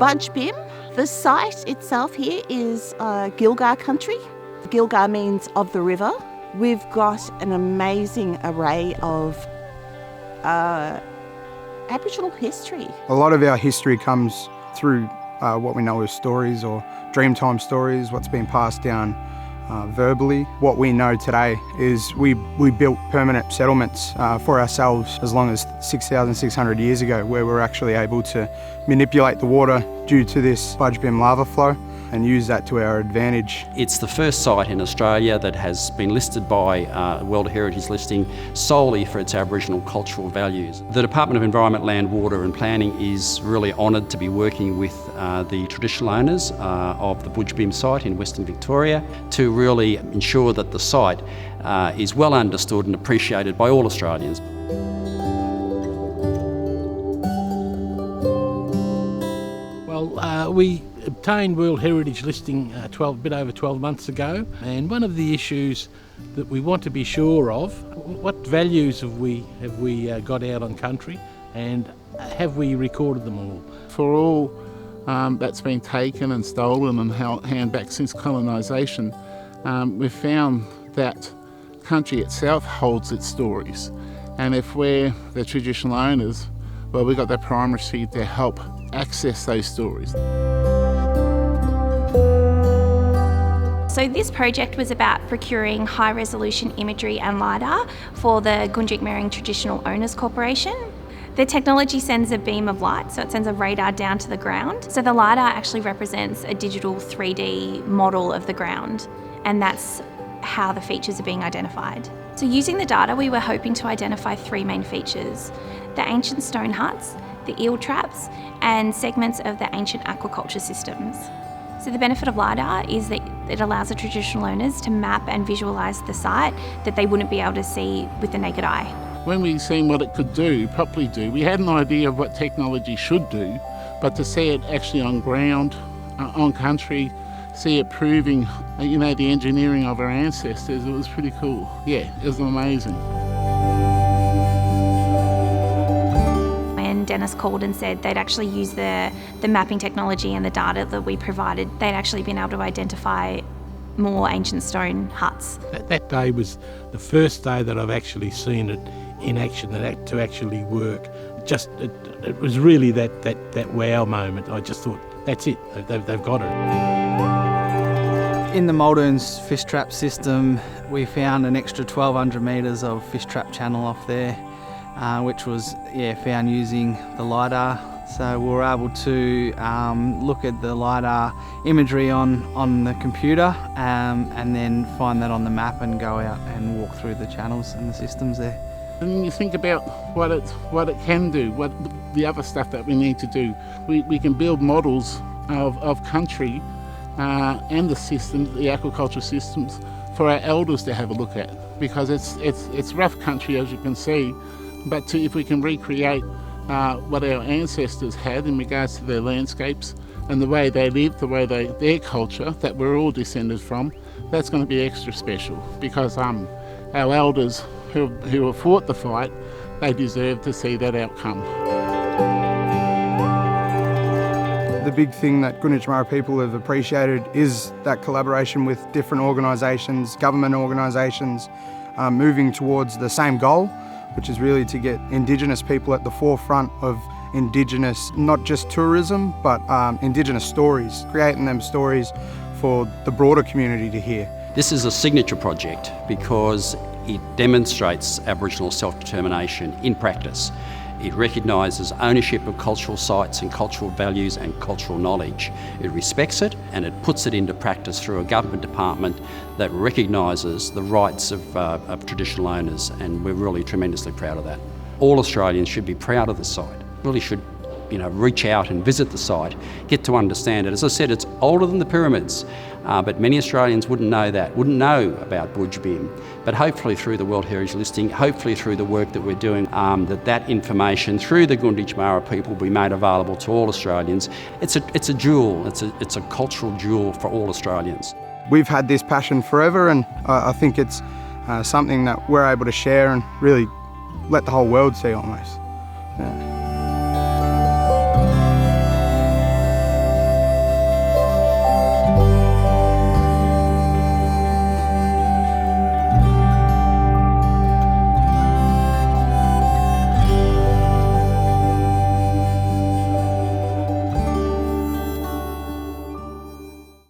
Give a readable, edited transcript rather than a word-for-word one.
Budj Bim. The site itself here is Gilgar country. Gilgar means of the river. We've got an amazing array of Aboriginal history. A lot of our history comes through what we know as stories or Dreamtime stories, what's been passed down verbally. What we know today is we built permanent settlements for ourselves as long as 6,600 years ago, where we're actually able to manipulate the water due to this Budj Bim lava flow and use that to our advantage. It's the first site in Australia that has been listed by World Heritage Listing solely for its Aboriginal cultural values. The Department of Environment, Land, Water and Planning is really honoured to be working with the traditional owners of the Budj Bim site in Western Victoria to really ensure that the site is well understood and appreciated by all Australians. Well, we obtained World Heritage Listing a bit over 12 months ago, and one of the issues that we want to be sure of, what values have we got out on country, and have we recorded them all? For all that's been taken and stolen and handed back since colonisation, we've found that country itself holds its stories, and if we're the traditional owners, well, we've got that primacy to help access those stories. So this project was about procuring high-resolution imagery and LiDAR for the Gunditj Mirring Traditional Owners Corporation. The technology sends a beam of light, so it sends a radar down to the ground. So the LiDAR actually represents a digital 3D model of the ground, and that's how the features are being identified. So using the data, we were hoping to identify three main features: the ancient stone huts, the eel traps, and segments of the ancient aquaculture systems. So the benefit of LiDAR is that it allows the traditional owners to map and visualise the site that they wouldn't be able to see with the naked eye. When we seen what it could do, properly do, we had an idea of what technology should do, but to see it actually on ground, on country, see it proving, the engineering of our ancestors, it was pretty cool. Yeah, it was amazing. Denis called and said they'd actually used the mapping technology and the data that we provided. They'd actually been able to identify more ancient stone huts. That day was the first day that I've actually seen it in action, to actually work. It was really that wow moment. I just thought, that's it, they've got it. In the Muldoon's fish trap system, we found an extra 1,200 metres of fish trap channel off there, which was found using the LiDAR. So we were able to look at the LiDAR imagery on the computer and then find that on the map and go out and walk through the channels and the systems there. And you think about what it can do, what the other stuff that we need to do. We can build models of country and the systems, the aquaculture systems, for our elders to have a look at, because it's rough country, as you can see. But if we can recreate what our ancestors had in regards to their landscapes and the way they lived, their culture that we're all descended from, that's going to be extra special, because our elders who have fought the fight, they deserve to see that outcome. The big thing that Gunditj people have appreciated is that collaboration with different organisations, government organisations, moving towards the same goal, which is really to get Indigenous people at the forefront of Indigenous, not just tourism, but Indigenous stories, creating them stories for the broader community to hear. This is a signature project because it demonstrates Aboriginal self-determination in practice. It recognises ownership of cultural sites and cultural values and cultural knowledge. It respects it and it puts it into practice through a government department that recognises the rights of traditional owners, and we're really tremendously proud of that. All Australians should be proud of the site, really should reach out and visit the site, get to understand it. As I said, it's older than the pyramids, but many Australians wouldn't know about Budj Bim. But hopefully through the World Heritage Listing, hopefully through the work that we're doing, that information through the Gunditj Mara people will be made available to all Australians. It's a jewel, it's a cultural jewel for all Australians. We've had this passion forever, and I think it's something that we're able to share and really let the whole world see almost.